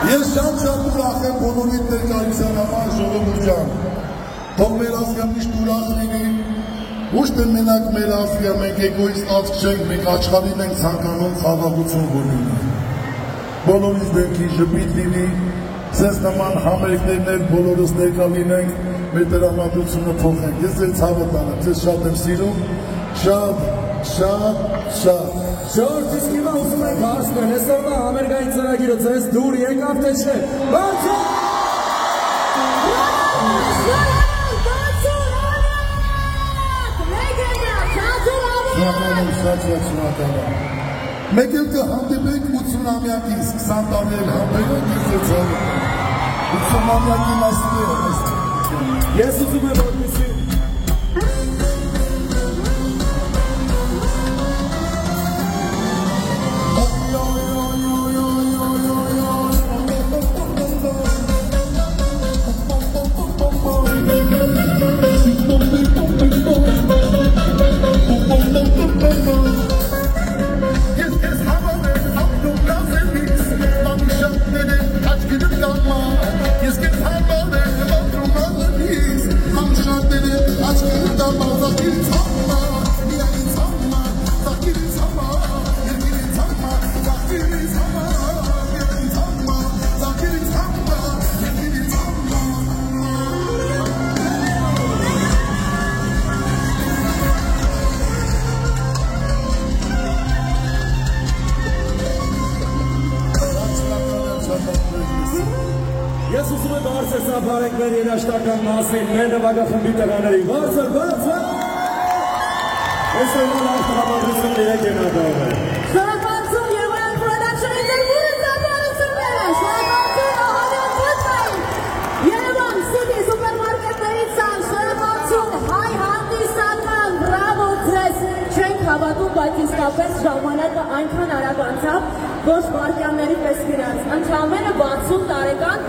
Ես շատ ուրախ եմ բոլորիդ ներկայության համար ժողովուրդ ջան։ Թող մեր ազգը միշտ ուրախ լինի, ոչ թե մենակ մեր ազգը, մենք էգոիստ ազգ չենք, մենք աշխարհին ենք ցանկանում խաղաղություն որ լինի։ Բոլորիս դեպքի ժպիտ լինի, ձեզ նման համերգներն էլ բոլորս ներկա լինենք, մեր տրամադրությունը փոխենք։ Ես ձեր ցավը տանեմ, ձեզ շատ եմ սիրում, շատ։ Շորտ իսկ հիմա ուզում ենք հարցնել, այսօրվա համերգային ծրագիրը ձեզ դուր եկավ թե չէ։ Բարձր! Մեկ էլ կհանդիպենք 80-ամյակի, 20 տարի էլ հանդիպենք ես ձեզ ցավը։ 80-ամյակի մասն է։ Ես ուզում եմ որպեսզի Ես ուզում եմ բարձր սափարենք մեր երաշտական մասին, մեր նվագախմբի տղաների, բարձր, բարձր! Ես էնալ արտահամադրություն իրեք են ադարվել։ Շարականցում և այն պրոդակշնի դերմուրը սափարությունները, շարականցում ահանյան պտվային, Երևան Սիթի սուպերմարկետներից ան, շարականցում հայ հանդիսական, բրավո ձեզ, չենք հավատում, բայց իսկապես ժամանակը այնքան արագ անցավ, ոչ վարկյանների պես գնաց, ընդամենը 60 տարեկան